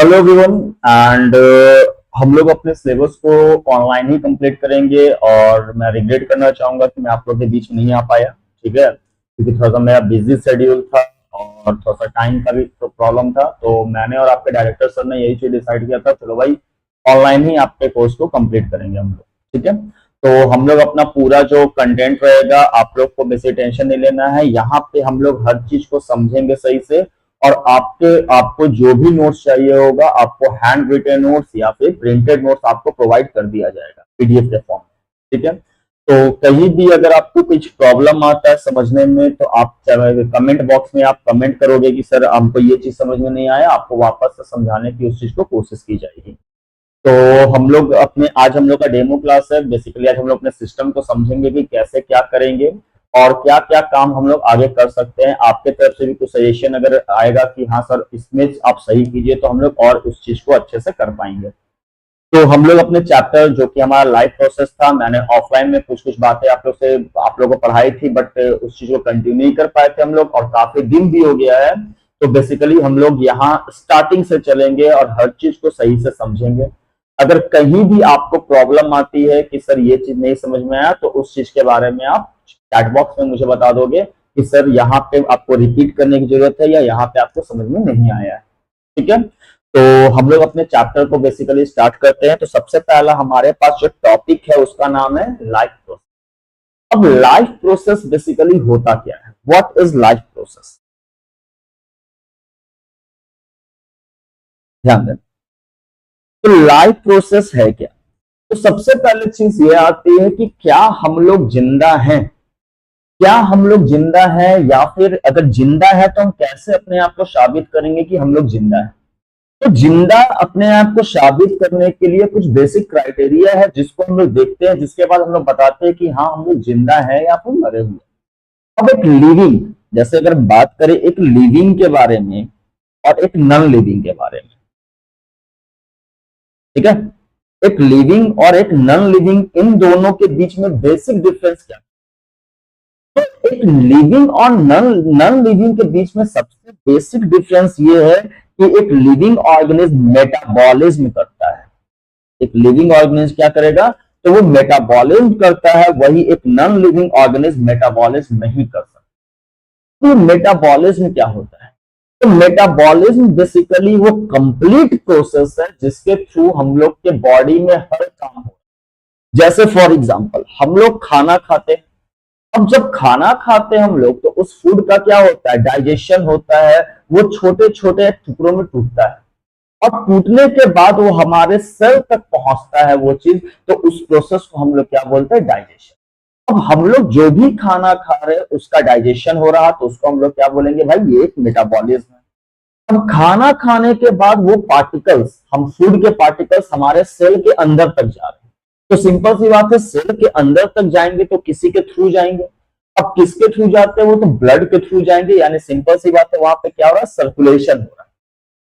Hello everyone and हम लोग अपने सिलेबस को ऑनलाइन ही कंप्लीट करेंगे और मैं रिग्रेट करना चाहूंगा कि मैं आप लोग के बीच में नहीं आ पाया। ठीक है, क्योंकि थोड़ा सा मेरा बिजी शेड्यूल था और थोड़ा सा टाइम का भी तो प्रॉब्लम था, तो मैंने और आपके डायरेक्टर सर ने यही चीज डिसाइड किया था, चलो भाई ऑनलाइन ही आपके कोर्स को कंप्लीट करेंगे हम लोग। ठीक है, तो हम लोग अपना पूरा जो कंटेंट रहेगा आप लोग को बेसिक टेंशन नहीं लेना है। यहाँ पे हम लोग हर चीज को समझेंगे सही से और आपको जो भी नोट्स चाहिए होगा आपको हैंड रिटन नोट्स या फिर प्रिंटेड नोट्स आपको प्रोवाइड कर दिया जाएगा पीडीएफ के फॉर्म में। ठीक है, तो कहीं भी अगर आपको कुछ प्रॉब्लम आता है समझने में तो आप कमेंट बॉक्स में आप कमेंट करोगे कि सर हमको ये चीज समझ में नहीं आया, आपको वापस से समझाने की उस चीज को कोशिश की जाएगी। तो आज हम लोग का डेमो क्लास है। बेसिकली आज हम लोग अपने सिस्टम को समझेंगे कि कैसे क्या करेंगे और क्या क्या काम हम लोग आगे कर सकते हैं। आपके तरफ से भी कुछ सजेशन अगर आएगा कि हाँ सर इसमें आप सही कीजिए तो हम लोग और उस चीज को अच्छे से कर पाएंगे। तो हम लोग अपने चैप्टर जो कि हमारा लाइफ प्रोसेस था, मैंने ऑफलाइन में कुछ कुछ बातें आप लोगों को पढ़ाई थी, बट उस चीज को कंटिन्यू नहीं कर पाए थे हम लोग और काफी दिन भी हो गया है। तो बेसिकली हम लोग यहाँ स्टार्टिंग से चलेंगे और हर चीज को सही से समझेंगे। अगर कहीं भी आपको प्रॉब्लम आती है कि सर ये चीज नहीं समझ में आया तो उस चीज के बारे में आप चैट बॉक्स में मुझे बता दोगे कि सर यहाँ पे आपको रिपीट करने की जरूरत है या यहाँ पे आपको समझ में नहीं आया है। ठीक है, तो हम लोग अपने चैप्टर को बेसिकली स्टार्ट करते हैं। तो सबसे पहला हमारे पास जो टॉपिक है उसका नाम है लाइफ प्रोसेस। अब लाइफ प्रोसेस बेसिकली होता क्या है, व्हाट इज लाइफ प्रोसेस? ध्यान दें, तो लाइफ प्रोसेस है क्या? तो सबसे पहले चीज ये आती है कि क्या हम लोग जिंदा हैं, क्या हम लोग जिंदा हैं, या फिर अगर जिंदा है तो हम कैसे अपने आप को साबित करेंगे कि हम लोग जिंदा हैं। तो जिंदा अपने आप को साबित करने के लिए कुछ बेसिक क्राइटेरिया है जिसको हम लोग देखते हैं, जिसके बाद हम लोग बताते हैं कि हाँ हम लोग जिंदा है या फिर मरे हुए। अब एक लिविंग, जैसे अगर बात करें एक लिविंग के बारे में और एक नॉन लिविंग के बारे में, ठीक है, एक लिविंग और एक नॉन लिविंग, इन दोनों के बीच में बेसिक डिफरेंस क्या है? तो एक लिविंग और नॉन लिविंग के बीच में सबसे बेसिक डिफरेंस ये है कि एक लिविंग ऑर्गेनिज्म मेटाबॉलिज्म करता है। एक लिविंग ऑर्गेनिज्म क्या करेगा? तो वो मेटाबॉलिज्म करता है, वही एक नॉन लिविंग ऑर्गेनिज्म मेटाबॉलिज्म नहीं कर सकता। तो मेटाबॉलिज्म क्या होता है? तो मेटाबॉलिज्म बेसिकली वो कंप्लीट प्रोसेस है जिसके थ्रू हम लोग के बॉडी में हर काम हो। जैसे फॉर एग्जांपल हम लोग खाना खाते हैं। अब जब खाना खाते हैं हम लोग तो उस फूड का क्या होता है? डाइजेशन होता है, वो छोटे छोटे टुकड़ों में टूटता है और टूटने के बाद वो हमारे सेल तक पहुंचता है वो चीज। तो उस प्रोसेस को हम लोग क्या बोलते हैं? डाइजेशन। अब हम लोग जो भी खाना खा रहे हैं उसका डाइजेशन हो रहा तो उसको हम लोग क्या बोलेंगे? भाई ये एक मेटाबॉलिज्म है। अब खाना खाने के बाद वो पार्टिकल्स, हम फूड के पार्टिकल्स हमारे सेल के अंदर तक जा रहे हैं। तो सिंपल सी बात है, सेल के अंदर तक जाएंगे तो किसी के थ्रू जाएंगे। अब किसके थ्रू जाते हैं? वो तो ब्लड के थ्रू जाएंगे, यानी सिंपल सी बात है वहां पे क्या हो रहा है? सर्कुलेशन हो रहा है।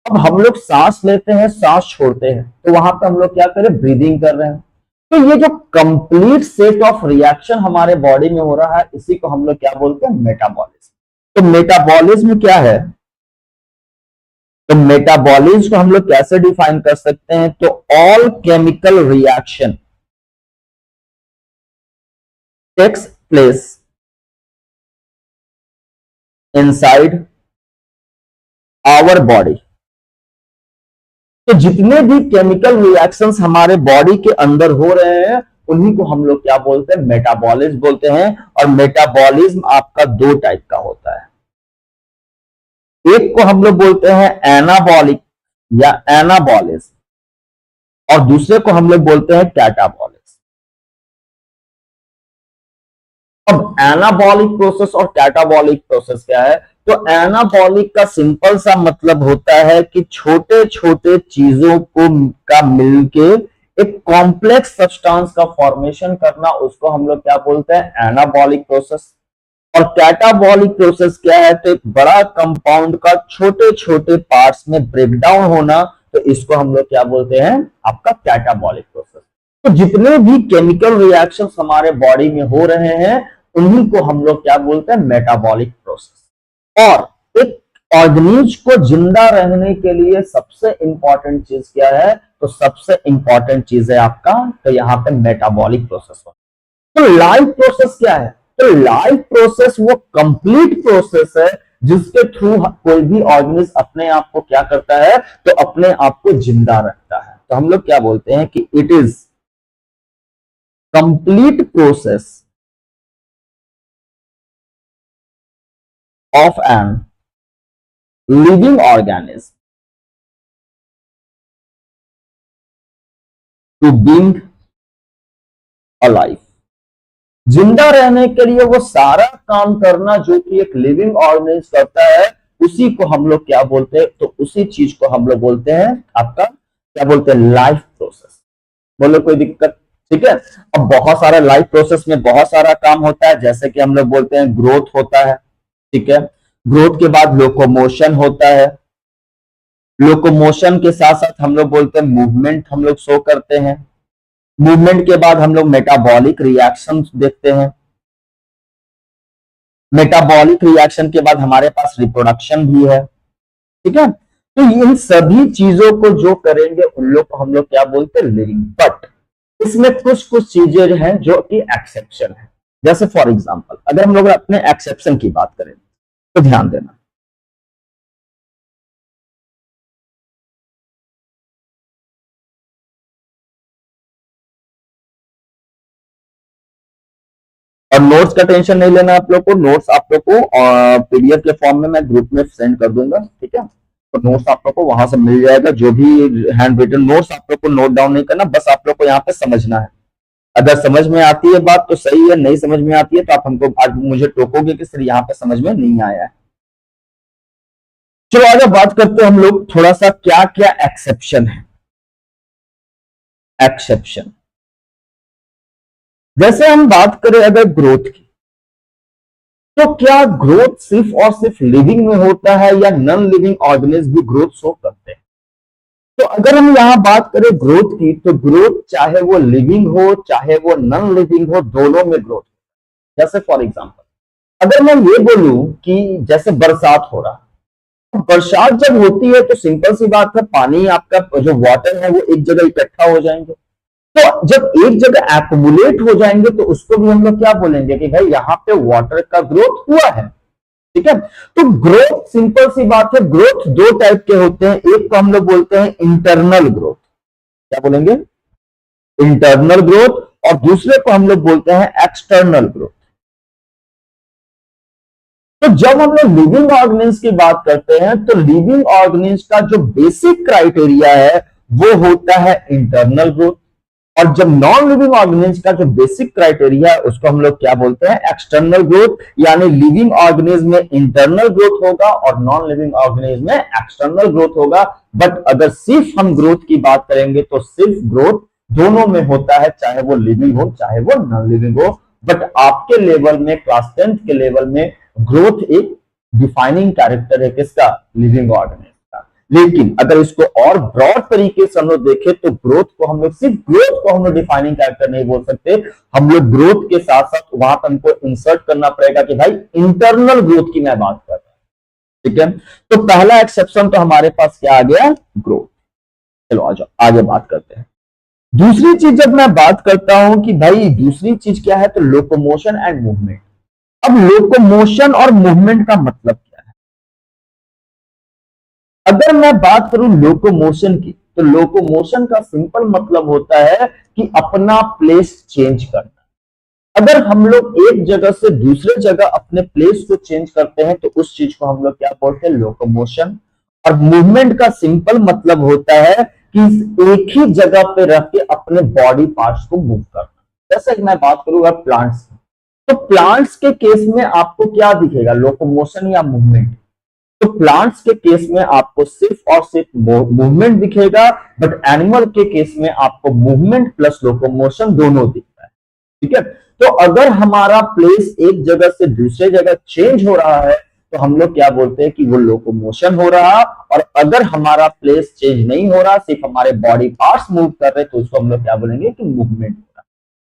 अब हम लोग सांस लेते हैं, सांस छोड़ते हैं, तो वहां पे हम लोग क्या करें? ब्रीदिंग कर रहे हैं। तो ये जो कंप्लीट सेट ऑफ रिएक्शन हमारे बॉडी में हो रहा है इसी को हम लोग क्या बोलते हैं? मेटाबॉलिज्म। तो मेटाबॉलिज्म क्या है? तो मेटाबॉलिज्म को हम लोग कैसे डिफाइन कर सकते हैं? तो all chemical reaction takes place inside our body. तो जितने भी केमिकल रिएक्शंस हमारे बॉडी के अंदर हो रहे हैं उन्हीं को हम लोग क्या बोलते हैं? मेटाबॉलिज्म बोलते हैं। और मेटाबॉलिज्म आपका दो टाइप का होता है। एक को हम लोग बोलते हैं एनाबॉलिक या एनाबॉलिज्म और दूसरे को हम लोग बोलते हैं कैटाबॉलिज्म। अब एनाबॉलिक प्रोसेस और कैटाबॉलिक प्रोसेस क्या है? तो एनाबॉलिक का सिंपल सा मतलब होता है कि छोटे छोटे चीजों को का मिलके एक कॉम्प्लेक्स सब्सटेंस का फॉर्मेशन करना, उसको हम लोग क्या बोलते हैं? Anabolic process. और कैटाबॉलिक प्रोसेस क्या है? तो एक बड़ा कंपाउंड का छोटे छोटे पार्ट्स में ब्रेकडाउन होना, तो इसको हम लोग क्या बोलते हैं? आपका कैटाबॉलिक प्रोसेस। तो जितने भी केमिकल रिएक्शंस हमारे बॉडी में हो रहे हैं उन्हीं को हम लोग क्या बोलते हैं? Metabolic process. और एक ऑर्गेनिज को जिंदा रहने के लिए सबसे इंपॉर्टेंट चीज क्या है? तो सबसे इंपॉर्टेंट चीज है आपका, तो यहां पे मेटाबॉलिक प्रोसेस होता है। तो लाइफ प्रोसेस क्या है? तो लाइफ प्रोसेस वो कंप्लीट प्रोसेस है जिसके थ्रू कोई भी ऑर्गेनिज्म अपने आप को क्या करता है? तो अपने आप को जिंदा रखता है। तो हम लोग क्या बोलते हैं कि it is complete process of an living organism to being alive. जिंदा रहने के लिए वो सारा काम करना जो कि एक लिविंग ऑर्गेनिज्म करता है, उसी को हम लोग क्या बोलते हैं? तो उसी चीज को हम लोग बोलते हैं आपका क्या बोलते हैं? Life process. बोलो कोई दिक्कत? ठीक है। अब बहुत सारा लाइफ प्रोसेस में बहुत सारा काम होता है, जैसे कि हम लोग बोलते हैं ग्रोथ होता है। ठीक है। ग्रोथ के बाद लोकोमोशन होता है। लोकोमोशन के साथ साथ हम लोग बोलते हैं मूवमेंट हम लोग शो करते हैं। मूवमेंट के बाद हम लोग मेटाबॉलिक रिएक्शन देखते हैं। मेटाबॉलिक रिएक्शन के बाद हमारे पास रिप्रोडक्शन भी है। ठीक है। तो इन सभी चीजों को जो करेंगे उन लोग को हम लोग क्या बोलते हैं? लिविंग। बट इसमें कुछ कुछ चीजें हैं जो कि एक्सेप्शन है। जैसे फॉर एग्जांपल अगर हम लोग अपने एक्सेप्शन की बात करें तो ध्यान देना, और नोट्स का टेंशन नहीं लेना आप लोग को। नोट्स आप लोग को पीडीएफ के फॉर्म में मैं ग्रुप में सेंड कर दूंगा। ठीक है। तो नोट्स आप लोग को वहां से मिल जाएगा। जो भी हैंड रिटन नोट्स आप लोग को नोट डाउन नहीं करना, बस आप लोग को यहाँ पे समझना है। अगर समझ में आती है बात तो सही है, नहीं समझ में आती है तो आप हमको आज मुझे टोकोगे कि सर यहाँ पे समझ में नहीं आया है। चलो आगे बात करते हैं हम लोग थोड़ा सा क्या क्या एक्सेप्शन है। एक्सेप्शन जैसे हम बात करें अगर ग्रोथ की, तो क्या ग्रोथ सिर्फ और सिर्फ लिविंग में होता है या नॉन लिविंग ऑर्गेनिज्म भी ग्रोथ शो करते हैं? तो अगर हम यहां बात करें ग्रोथ की, तो ग्रोथ चाहे वो लिविंग हो चाहे वो नॉन लिविंग हो, दोनों में ग्रोथ। जैसे फॉर एग्जांपल अगर मैं ये बोलूं कि जैसे बरसात हो रहा, बरसात जब होती है तो सिंपल सी बात है, पानी आपका जो वाटर है वो एक जगह इकट्ठा हो जाएंगे। तो जब एक जगह एक्मुलेट हो जाएंगे तो उसको भी हम लोग क्या बोलेंगे कि भाई यहाँ पे वाटर का ग्रोथ हुआ है। ठीक है। तो ग्रोथ सिंपल सी बात है, ग्रोथ दो टाइप के होते हैं। एक को हम लोग बोलते हैं इंटरनल ग्रोथ। क्या बोलेंगे? Internal growth. और दूसरे को हम लोग बोलते हैं एक्सटर्नल ग्रोथ। तो जब हम लोग लिविंग ऑर्गेनिज्म की बात करते हैं तो लिविंग ऑर्गेनिज्म का जो बेसिक क्राइटेरिया है वो होता है इंटरनल ग्रोथ। और जब नॉन लिविंग ऑर्गेनिज्म का जो बेसिक क्राइटेरिया है उसको हम लोग क्या बोलते हैं? External growth. यानी लिविंग ऑर्गेनिज्म में इंटरनल ग्रोथ होगा और नॉन लिविंग ऑर्गेनिज्म में एक्सटर्नल ग्रोथ होगा। बट अगर सिर्फ हम ग्रोथ की बात करेंगे तो सिर्फ ग्रोथ दोनों में होता है, चाहे वो लिविंग हो चाहे वो नॉन लिविंग हो। बट आपके लेवल में क्लास 10th के लेवल में ग्रोथ एक डिफाइनिंग कैरेक्टर है किसका? Living organism. लेकिन अगर इसको और ब्रॉड तरीके से हम लोग देखें तो ग्रोथ को हम लोग सिर्फ ग्रोथ को हम लोग डिफाइनिंग कैरेक्टर नहीं बोल सकते। हम लोग ग्रोथ के साथ साथ वहां पर हमको इंसर्ट करना पड़ेगा कि भाई इंटरनल ग्रोथ की मैं बात कर रहा हूं। ठीक है। तो पहला एक्सेप्शन तो हमारे पास क्या आ गया? ग्रोथ। चलो आ जाओ आगे बात करते हैं। दूसरी चीज जब मैं बात करता हूं कि भाई दूसरी चीज क्या है, तो लोकोमोशन एंड मूवमेंट। अब लोकोमोशन और मूवमेंट का मतलब क्या है? अगर मैं बात करूं लोकोमोशन की, तो लोकोमोशन का सिंपल मतलब होता है कि अपना प्लेस चेंज करना। अगर हम लोग एक जगह से दूसरे जगह अपने प्लेस को चेंज करते हैं तो उस चीज को हम लोग क्या बोलते हैं? लोकोमोशन। और मूवमेंट का सिंपल मतलब होता है कि एक ही जगह पे रह के अपने बॉडी पार्ट्स को मूव करना। जैसे मैं बात करूंगा प्लांट्स की, तो प्लांट्स के केस में आपको क्या दिखेगा? लोकोमोशन या मूवमेंट? तो प्लांट्स के केस में आपको सिर्फ और सिर्फ मूवमेंट दिखेगा। बट एनिमल के केस में आपको मूवमेंट प्लस लोकोमोशन दोनों दिखता है। ठीक है। तो अगर हमारा प्लेस एक जगह से दूसरे जगह चेंज हो रहा है तो हम लोग क्या बोलते हैं कि वो लोकोमोशन हो रहा। और अगर हमारा प्लेस चेंज नहीं हो रहा, सिर्फ हमारे बॉडी पार्ट्स मूव कर रहे, तो उसको हम लोग क्या बोलेंगे कि मूवमेंट हो रहा।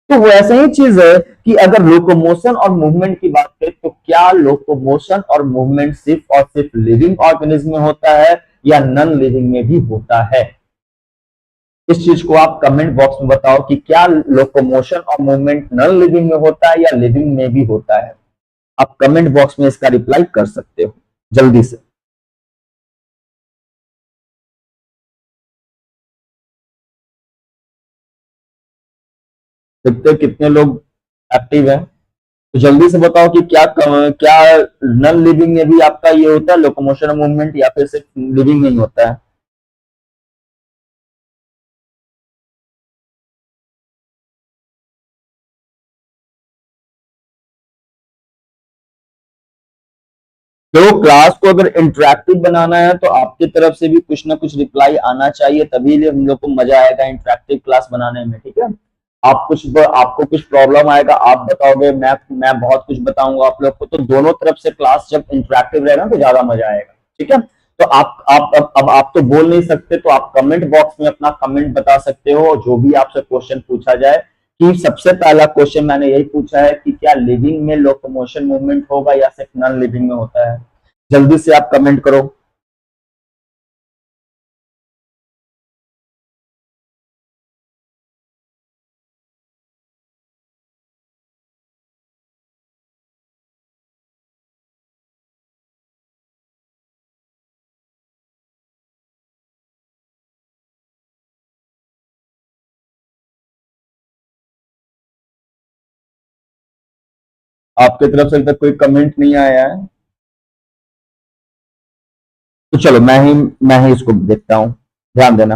तो वो ऐसा ही चीज है कि अगर लोकोमोशन और मूवमेंट की बात करें तो क्या लोकोमोशन और मूवमेंट सिर्फ और सिर्फ लिविंग ऑर्गेनिज्म में होता है या नॉन लिविंग में भी होता है? इस चीज को आप कमेंट बॉक्स में बताओ कि क्या लोकोमोशन और मूवमेंट नॉन लिविंग में होता है या लिविंग में भी होता है। आप कमेंट बॉक्स में इसका रिप्लाई कर सकते हो जल्दी से। देखते हैं कितने लोग एक्टिव हैं। तो जल्दी से बताओ कि क्या नॉन लिविंग में भी आपका ये होता है लोकोमोशन और मूवमेंट या फिर सिर्फ लिविंग में ही होता है? तो क्लास को अगर इंटरेक्टिव बनाना है तो आपकी तरफ से भी कुछ ना कुछ रिप्लाई आना चाहिए, तभी हम लोग को मजा आएगा इंटरेक्टिव क्लास बनाने में। ठीक है, आपको कुछ प्रॉब्लम आएगा, आप बताओगे, मैं बहुत कुछ बताऊंगा आप लोग को, तो दोनों तरफ से क्लास जब इंटरेक्टिव रहेगा तो ज्यादा मजा आएगा। ठीक है, तो आप अब आप तो बोल नहीं सकते, तो आप कमेंट बॉक्स में अपना कमेंट बता सकते हो। जो भी आपसे क्वेश्चन पूछा जाए, कि सबसे पहला क्वेश्चन मैंने यही पूछा है कि क्या लिविंग में लोकोमोशन मूवमेंट होगा या सिर्फ नॉन लिविंग में होता है। जल्दी से आप कमेंट करो। आपकी तरफ से अभी तक कोई कमेंट नहीं आया है, तो चलो मैं ही इसको देखता हूं। ध्यान देना,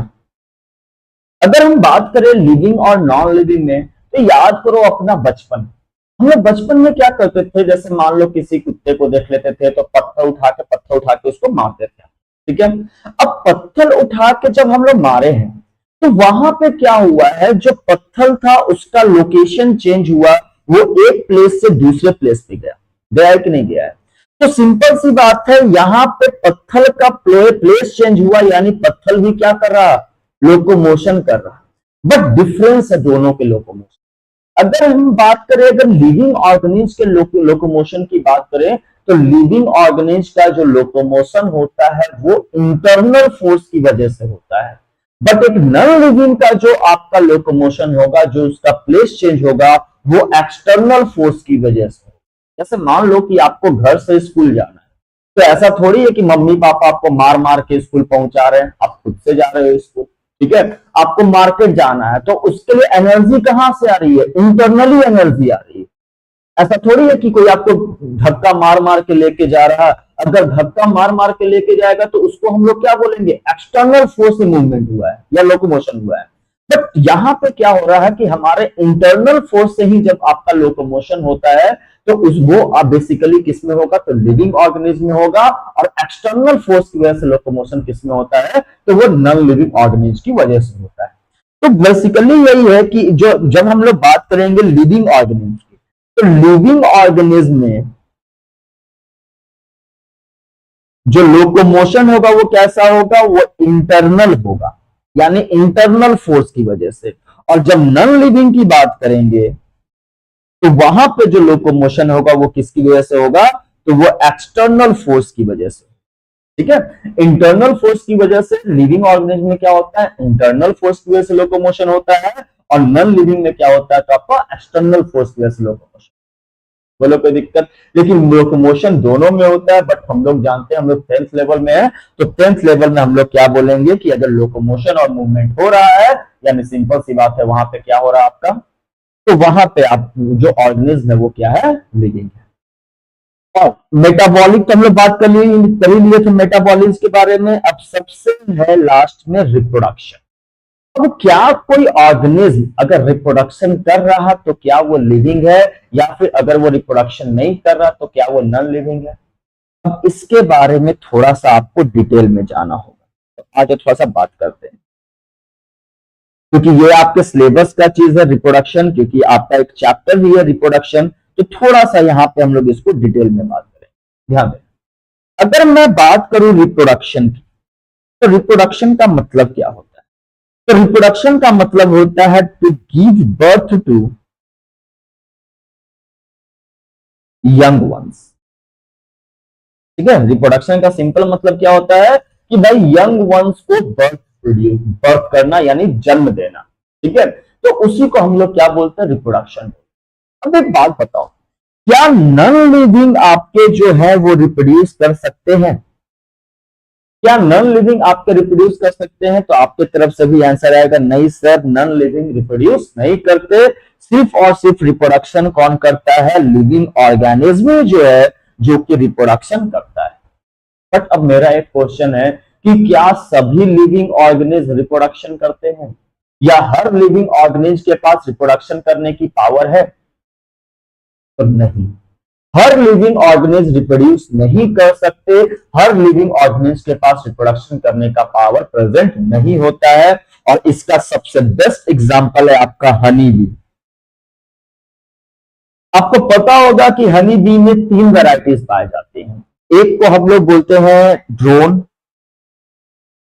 अगर हम बात करें लिविंग और नॉन लिविंग में, तो याद करो अपना बचपन। हम लोग बचपन में क्या करते थे, जैसे मान लो किसी कुत्ते को देख लेते थे तो पत्थर उठा के उसको मारते थे। ठीक है, अब पत्थर उठा के जब हम लोग मारे हैं तो वहां पे क्या हुआ है, जो पत्थर था उसका लोकेशन चेंज हुआ, वो एक प्लेस से दूसरे प्लेस पे गया। गया है कि नहीं गया है? तो सिंपल सी बात है, यहां पे पत्थर का प्लेस चेंज हुआ, यानी पत्थर भी क्या कर रहा, लोकोमोशन कर रहा। बट डिफरेंस है दोनों के लोकोमोशन। अगर हम बात करें, अगर लिविंग ऑर्गेनिज के लोकोमोशन की बात करें, तो लिविंग ऑर्गेनिज का जो लोकोमोशन होता है वो इंटरनल फोर्स की वजह से होता है। बट एक नॉन लिविंग का जो आपका लोकोमोशन होगा, जो उसका प्लेस चेंज होगा, वो एक्सटर्नल फोर्स की वजह से। जैसे मान लो कि आपको घर से स्कूल जाना है, तो ऐसा थोड़ी है कि मम्मी पापा आपको मार मार के स्कूल पहुंचा रहे हैं, आप खुद से जा रहे हो स्कूल। ठीक है, आपको मार्केट जाना है तो उसके लिए एनर्जी कहां से आ रही है, इंटरनली एनर्जी आ रही है। ऐसा थोड़ी है कि कोई आपको धक्का मार मार के लेके जा रहा है। अगर धक्का मार मार के लेके जाएगा तो उसको हम लोग क्या बोलेंगे, एक्सटर्नल फोर्स से मूवमेंट हुआ है या लोकोमोशन हुआ है। बट यहां पे क्या हो रहा है कि हमारे इंटरनल फोर्स से ही जब आपका लोकोमोशन होता है, तो उस वो बेसिकली किस में होगा, तो लिविंग ऑर्गेनिज्म में होगा। और एक्सटर्नल फोर्स की वजह से लोकोमोशन किस में होता है, तो वो नॉन लिविंग ऑर्गेनिज्म की वजह से होता है। तो बेसिकली यही है कि जो जब हम लोग बात करेंगे लिविंग ऑर्गेनिज्म की, तो लिविंग ऑर्गेनिज्म में जो लोकोमोशन होगा वो कैसा होगा, वो इंटरनल होगा, यानी इंटरनल फोर्स की वजह से। और जब नॉन लिविंग की बात करेंगे तो वहां पे जो लोकोमोशन होगा वो किसकी वजह से होगा, तो वो एक्सटर्नल फोर्स की वजह से। ठीक है, इंटरनल फोर्स की वजह से लिविंग ऑर्गेनिज्म में क्या होता है, इंटरनल फोर्स की वजह से लोकोमोशन होता है। और नॉन लिविंग में क्या होता है, तो आपका एक्सटर्नल फोर्स की वजह से लोकोमोशन। बोलो कोई दिक्कत? लेकिन लोकोमोशन दोनों में होता है, बट हम लोग जानते हैं, हम लोग 10th लेवल में है, तो 10th लेवल में हम लोग क्या बोलेंगे कि अगर लोकोमोशन और मूवमेंट हो रहा है, यानी सिंपल सी बात है, वहां पे क्या हो रहा है आपका, तो वहां पे आप जो ऑर्गेनिज्म है वो क्या है, लिविंग है। और मेटाबॉलिक तो हम लोग बात कर ही लिए थे मेटाबॉलिज्म के बारे में। अब सबसे है लास्ट में रिप्रोडक्शन। अब क्या कोई ऑर्गेनिज्म अगर रिप्रोडक्शन कर रहा तो क्या वो लिविंग है, या फिर अगर वो रिप्रोडक्शन नहीं कर रहा तो क्या वो नॉन लिविंग है? अब इसके बारे में थोड़ा सा आपको डिटेल में जाना होगा, तो आज थोड़ा सा बात करते हैं, क्योंकि ये आपके सिलेबस का चीज है रिप्रोडक्शन, क्योंकि आपका एक चैप्टर भी है रिप्रोडक्शन। तो थोड़ा सा यहाँ पे हम लोग इसको डिटेल में बात करें। ध्यान दें, अगर मैं बात करूं रिप्रोडक्शन की, तो रिप्रोडक्शन का मतलब क्या होता है? तो रिप्रोडक्शन का मतलब होता है to give birth to young ones. ठीक है, रिप्रोडक्शन का सिंपल मतलब क्या होता है कि भाई यंग वंस को बर्थ करना यानी जन्म देना। ठीक है, तो उसी को हम लोग क्या बोलते हैं, रिप्रोडक्शन। अब एक बात बताओ, क्या नॉन लिविंग आपके जो है वो रिप्रोड्यूस कर सकते हैं? क्या नॉन लिविंग आपके रिप्रोड्यूस कर सकते हैं? तो आपके तरफ से भी आंसर आएगा नहीं सर, नॉन लिविंग रिप्रोड्यूस नहीं करते। सिर्फ और सिर्फ रिप्रोडक्शन कौन करता है? लिविंग ऑर्गेनिज्म जो है, जो कि रिप्रोडक्शन करता है। बट अब मेरा एक क्वेश्चन है कि क्या सभी लिविंग ऑर्गेनिज्म रिप्रोडक्शन करते हैं, या हर लिविंग ऑर्गेनिज्म के पास रिप्रोडक्शन करने की पावर है? तो नहीं, हर लिविंग ऑर्गेनिज्म रिप्रोड्यूस नहीं कर सकते, हर लिविंग ऑर्गेनिज्म के पास रिप्रोडक्शन करने का पावर प्रेजेंट नहीं होता है। और इसका सबसे बेस्ट एग्जांपल है आपका हनी बी। आपको पता होगा कि हनी बी में 3 वैरायटीज पाए जाते हैं। एक को हम लोग बोलते हैं ड्रोन,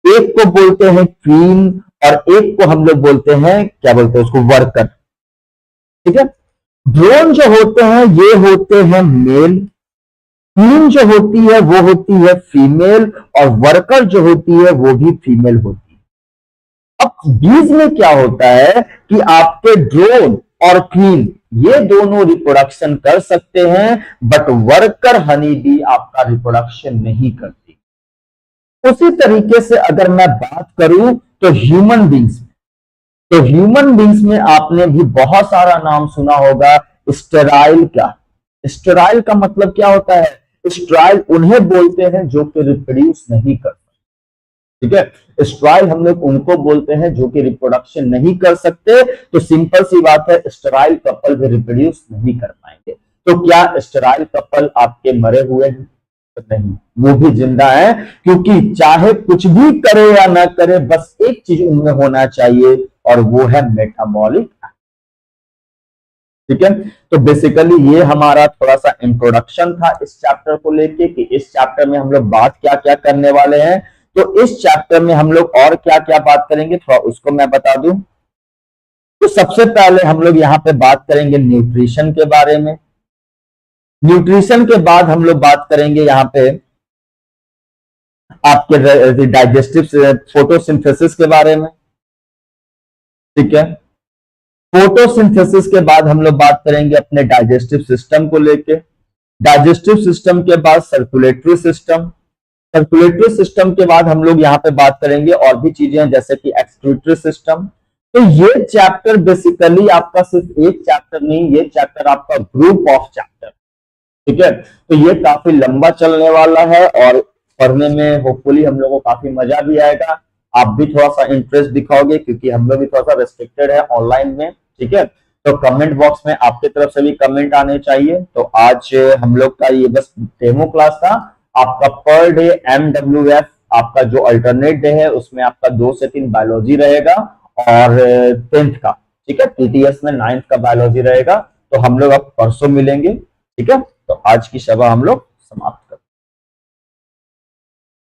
एक को बोलते हैं क्वीन, और एक को हम लोग बोलते हैं, क्या बोलते हैं उसको, वर्कर। ठीक है, ड्रोन जो होते हैं ये होते हैं मेल, क्वीन जो होती है वो होती है फीमेल, और वर्कर जो होती है वो भी फीमेल होती है। अब बीज में क्या होता है कि आपके ड्रोन और क्वीन ये दोनों रिप्रोडक्शन कर सकते हैं, बट वर्कर हनी बी आपका रिप्रोडक्शन नहीं करती। उसी तरीके से अगर मैं बात करूं तो ह्यूमन बींग्स, तो ह्यूमन बींग्स में आपने भी बहुत सारा नाम सुना होगा। स्टेराइल का, स्टेराइल का मतलब क्या होता है? स्टेराइल उन्हें बोलते हैं जो कि रिप्रोड्यूस नहीं करते। ठीक है, स्टेराइल हम लोग उनको बोलते हैं जो कि रिप्रोडक्शन नहीं कर सकते। तो सिंपल सी बात है, स्टेराइल कपल भी रिप्रोड्यूस नहीं कर पाएंगे। तो क्या स्टेराइल कपल आपके मरे हुए हैं? नहीं, वो भी जिंदा है, क्योंकि चाहे कुछ भी करे या ना करे, बस एक चीज उनमें होना चाहिए, और वो है मेटाबॉलिक। ठीक है, तो बेसिकली ये हमारा थोड़ा सा इंट्रोडक्शन था इस चैप्टर को लेके, कि इस चैप्टर में हम लोग बात क्या क्या करने वाले हैं। तो इस चैप्टर में हम लोग और क्या क्या बात करेंगे, थोड़ा उसको मैं बता दूं। तो सबसे पहले हम लोग यहाँ पे बात करेंगे न्यूट्रिशन के बारे में। न्यूट्रिशन के बाद हम लोग बात करेंगे यहाँ पे आपके डाइजेस्टिव फोटोसिंथेसिस के बारे में। ठीक है, फोटोसिंथेसिस के बाद हम लोग बात करेंगे अपने डाइजेस्टिव सिस्टम को लेके। डाइजेस्टिव सिस्टम के बाद सर्कुलेटरी सिस्टम, सर्कुलेटरी सिस्टम के बाद हम लोग यहाँ पे बात करेंगे और भी चीजें जैसे कि एक्सक्रीटरी सिस्टम। तो ये चैप्टर बेसिकली आपका सिर्फ एक चैप्टर नहीं, ये चैप्टर आपका ग्रुप ऑफ चैप्टर। ठीक है, तो ये काफी लंबा चलने वाला है, और पढ़ने में होपफुली हम लोगों को काफी मजा भी आएगा। आप भी थोड़ा सा इंटरेस्ट दिखाओगे, क्योंकि हम लोग भी थोड़ा सा रेस्ट्रिक्टेड है ऑनलाइन में। ठीक है, तो कमेंट बॉक्स में आपके तरफ से भी कमेंट आने चाहिए। तो आज हम लोग का ये बस डेमो क्लास था। आपका पर डे MWF आपका जो अल्टरनेट डे है, उसमें आपका 2 से 3 बायोलॉजी रहेगा, और 10th का, ठीक है, TTS में 9th का बायोलॉजी रहेगा। तो हम लोग अब परसों मिलेंगे। ठीक है, तो आज की सभा हम लोग समाप्त।